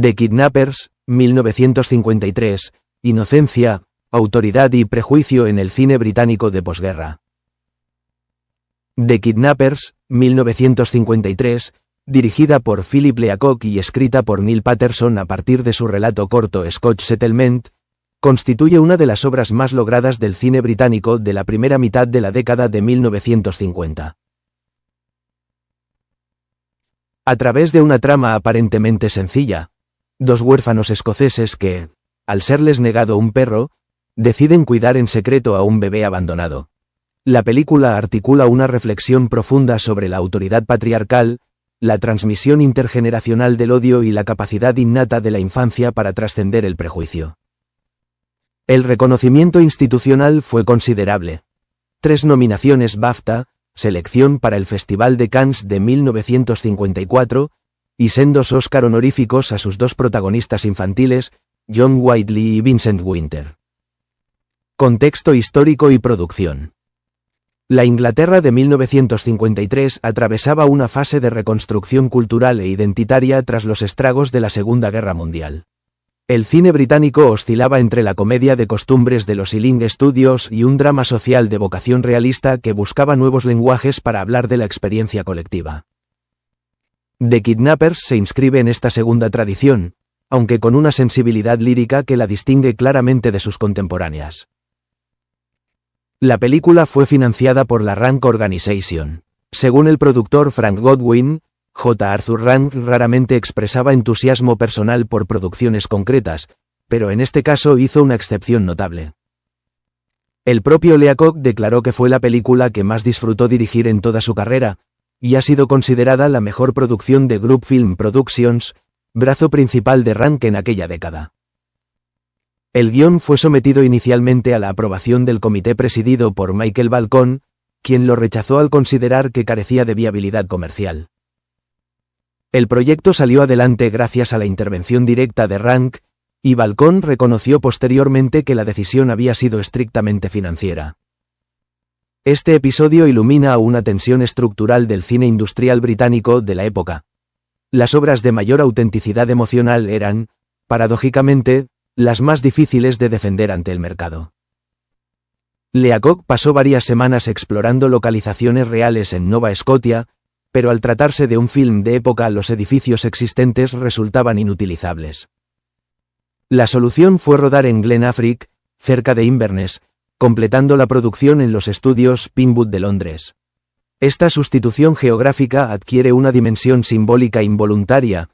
The Kidnappers, 1953, inocencia, autoridad y prejuicio en el cine británico de posguerra. The Kidnappers, 1953, dirigida por Philip Leacock y escrita por Neil Patterson a partir de su relato corto Scotch Settlement, constituye una de las obras más logradas del cine británico de la primera mitad de la década de 1950. A través de una trama aparentemente sencilla, dos huérfanos escoceses que, al serles negado un perro, deciden cuidar en secreto a un bebé abandonado. La película articula una reflexión profunda sobre la autoridad patriarcal, la transmisión intergeneracional del odio y la capacidad innata de la infancia para trascender el prejuicio. El reconocimiento institucional fue considerable. 3 nominaciones BAFTA, selección para el Festival de Cannes de 1954, y sendos Oscar honoríficos a sus 2 protagonistas infantiles, John Whiteley y Vincent Winter. Contexto histórico y producción. La Inglaterra de 1953 atravesaba una fase de reconstrucción cultural e identitaria tras los estragos de la Segunda Guerra Mundial. El cine británico oscilaba entre la comedia de costumbres de los Ealing Studios y un drama social de vocación realista que buscaba nuevos lenguajes para hablar de la experiencia colectiva. The Kidnappers se inscribe en esta segunda tradición, aunque con una sensibilidad lírica que la distingue claramente de sus contemporáneas. La película fue financiada por la Rank Organization. Según el productor Frank Godwin, J. Arthur Rank raramente expresaba entusiasmo personal por producciones concretas, pero en este caso hizo una excepción notable. El propio Leacock declaró que fue la película que más disfrutó dirigir en toda su carrera, y ha sido considerada la mejor producción de Group Film Productions, brazo principal de Rank en aquella década. El guión fue sometido inicialmente a la aprobación del comité presidido por Michael Balcon, quien lo rechazó al considerar que carecía de viabilidad comercial. El proyecto salió adelante gracias a la intervención directa de Rank, y Balcon reconoció posteriormente que la decisión había sido estrictamente financiera. Este episodio ilumina una tensión estructural del cine industrial británico de la época. Las obras de mayor autenticidad emocional eran, paradójicamente, las más difíciles de defender ante el mercado. Leacock pasó varias semanas explorando localizaciones reales en Nova Scotia, pero al tratarse de un film de época los edificios existentes resultaban inutilizables. La solución fue rodar en Glen Affric, cerca de Inverness, completando la producción en los estudios Pinewood de Londres. Esta sustitución geográfica adquiere una dimensión simbólica involuntaria.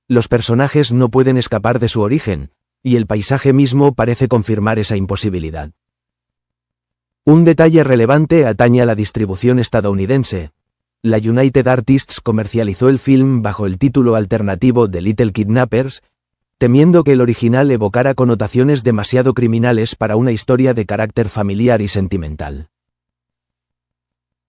Los personajes no pueden escapar de su origen, y el paisaje mismo parece confirmar esa imposibilidad. Un detalle relevante atañe a la distribución estadounidense. La United Artists comercializó el film bajo el título alternativo de Little Kidnappers, temiendo que el original evocara connotaciones demasiado criminales para una historia de carácter familiar y sentimental.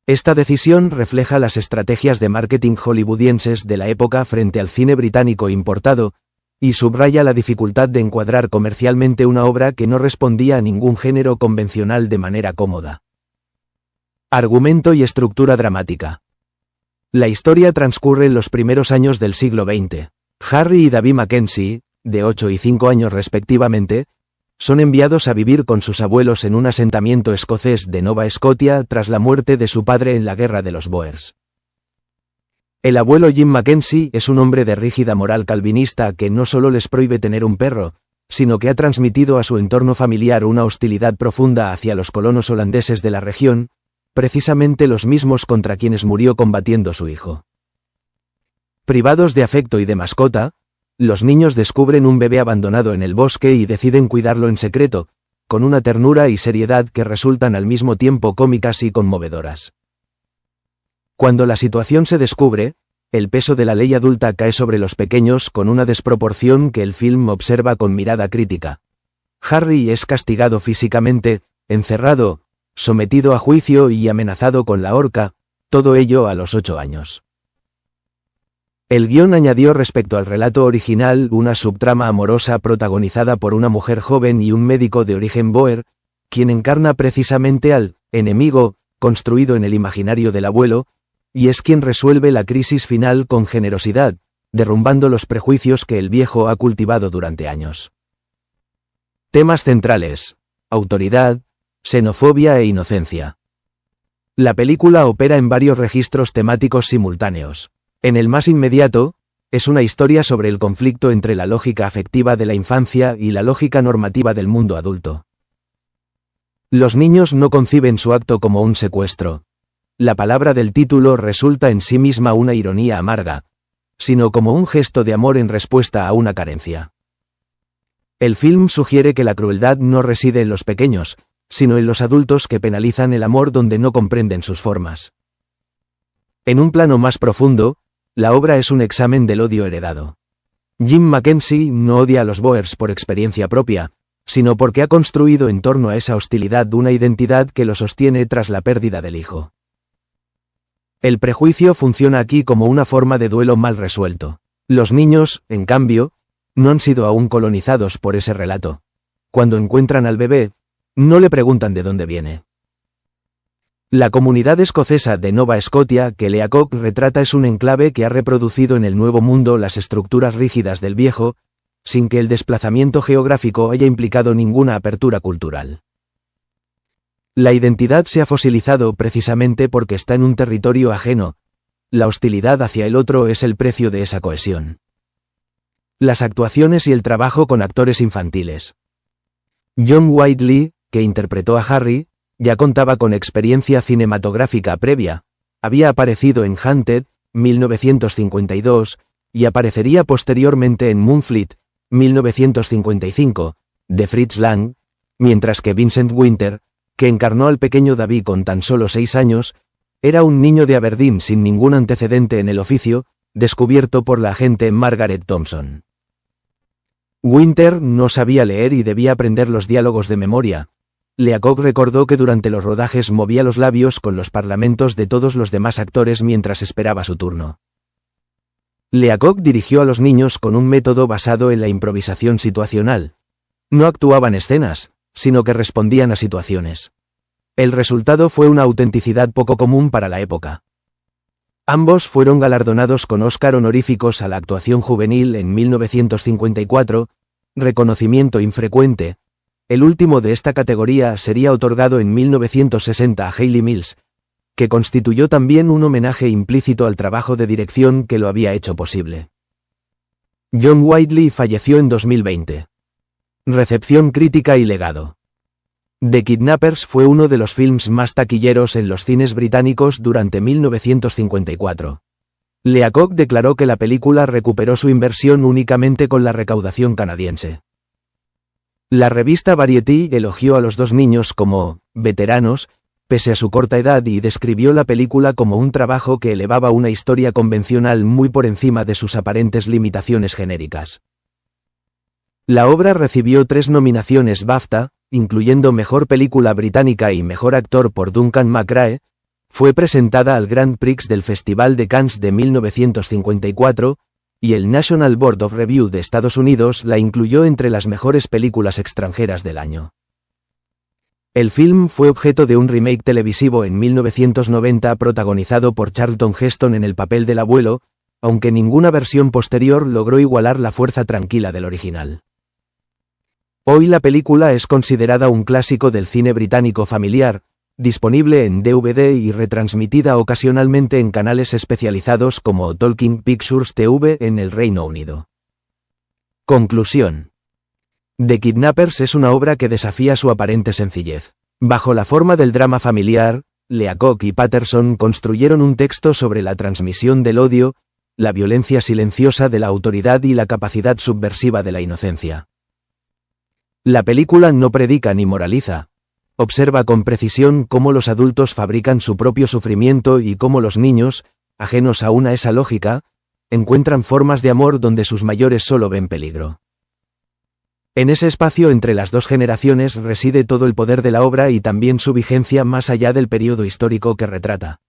Esta decisión refleja las estrategias de marketing hollywoodienses de la época frente al cine británico importado, y subraya la dificultad de encuadrar comercialmente una obra que no respondía a ningún género convencional de manera cómoda. Argumento y estructura dramática. La historia transcurre en los primeros años del siglo XX. Harry y David Mackenzie, de 8 y 5 años respectivamente, son enviados a vivir con sus abuelos en un asentamiento escocés de Nova Scotia tras la muerte de su padre en la Guerra de los Boers. El abuelo Jim Mackenzie es un hombre de rígida moral calvinista que no solo les prohíbe tener un perro, sino que ha transmitido a su entorno familiar una hostilidad profunda hacia los colonos holandeses de la región, precisamente los mismos contra quienes murió combatiendo su hijo. Privados de afecto y de mascota, los niños descubren un bebé abandonado en el bosque y deciden cuidarlo en secreto, con una ternura y seriedad que resultan al mismo tiempo cómicas y conmovedoras. Cuando la situación se descubre, el peso de la ley adulta cae sobre los pequeños con una desproporción que el film observa con mirada crítica. Harry es castigado físicamente, encerrado, sometido a juicio y amenazado con la horca, todo ello a los 8 años. El guión añadió respecto al relato original una subtrama amorosa protagonizada por una mujer joven y un médico de origen Boer, quien encarna precisamente al enemigo, construido en el imaginario del abuelo, y es quien resuelve la crisis final con generosidad, derrumbando los prejuicios que el viejo ha cultivado durante años. Temas centrales: autoridad, xenofobia e inocencia. La película opera en varios registros temáticos simultáneos. En el más inmediato, es una historia sobre el conflicto entre la lógica afectiva de la infancia y la lógica normativa del mundo adulto. Los niños no conciben su acto como un secuestro. La palabra del título resulta en sí misma una ironía amarga, sino como un gesto de amor en respuesta a una carencia. El film sugiere que la crueldad no reside en los pequeños, sino en los adultos que penalizan el amor donde no comprenden sus formas. En un plano más profundo, la obra es un examen del odio heredado. Jim Mackenzie no odia a los Boers por experiencia propia, sino porque ha construido en torno a esa hostilidad una identidad que lo sostiene tras la pérdida del hijo. El prejuicio funciona aquí como una forma de duelo mal resuelto. Los niños, en cambio, no han sido aún colonizados por ese relato. Cuando encuentran al bebé, no le preguntan de dónde viene. La comunidad escocesa de Nova Scotia que Leacock retrata es un enclave que ha reproducido en el Nuevo Mundo las estructuras rígidas del viejo, sin que el desplazamiento geográfico haya implicado ninguna apertura cultural. La identidad se ha fosilizado precisamente porque está en un territorio ajeno. La hostilidad hacia el otro es el precio de esa cohesión. Las actuaciones y el trabajo con actores infantiles. John Whiteley, que interpretó a Harry, ya contaba con experiencia cinematográfica previa. Había aparecido en Hunted, 1952, y aparecería posteriormente en Moonfleet, 1955, de Fritz Lang, mientras que Vincent Winter, que encarnó al pequeño David con tan solo 6 años, era un niño de Aberdeen sin ningún antecedente en el oficio, descubierto por la agente Margaret Thompson. Winter no sabía leer y debía aprender los diálogos de memoria. Leacock recordó que durante los rodajes movía los labios con los parlamentos de todos los demás actores mientras esperaba su turno. Leacock dirigió a los niños con un método basado en la improvisación situacional. No actuaban escenas, sino que respondían a situaciones. El resultado fue una autenticidad poco común para la época. Ambos fueron galardonados con Oscar honoríficos a la actuación juvenil en 1954, reconocimiento infrecuente. El último de esta categoría sería otorgado en 1960 a Hayley Mills, que constituyó también un homenaje implícito al trabajo de dirección que lo había hecho posible. John Whiteley falleció en 2020. Recepción crítica y legado. The Kidnappers fue uno de los films más taquilleros en los cines británicos durante 1954. Leacock declaró que la película recuperó su inversión únicamente con la recaudación canadiense. La revista Variety elogió a los dos niños como veteranos, pese a su corta edad, y describió la película como un trabajo que elevaba una historia convencional muy por encima de sus aparentes limitaciones genéricas. La obra recibió 3 nominaciones BAFTA, incluyendo Mejor Película Británica y Mejor Actor por Duncan McRae. Fue presentada al Grand Prix del Festival de Cannes de 1954, y el National Board of Review de Estados Unidos la incluyó entre las mejores películas extranjeras del año. El film fue objeto de un remake televisivo en 1990 protagonizado por Charlton Heston en el papel del abuelo, aunque ninguna versión posterior logró igualar la fuerza tranquila del original. Hoy la película es considerada un clásico del cine británico familiar, disponible en DVD y retransmitida ocasionalmente en canales especializados como Talking Pictures TV en el Reino Unido. Conclusión. The Kidnappers es una obra que desafía su aparente sencillez. Bajo la forma del drama familiar, Leacock y Patterson construyeron un texto sobre la transmisión del odio, la violencia silenciosa de la autoridad y la capacidad subversiva de la inocencia. La película no predica ni moraliza. Observa con precisión cómo los adultos fabrican su propio sufrimiento y cómo los niños, ajenos aún a esa lógica, encuentran formas de amor donde sus mayores solo ven peligro. En ese espacio entre las dos generaciones reside todo el poder de la obra y también su vigencia más allá del periodo histórico que retrata.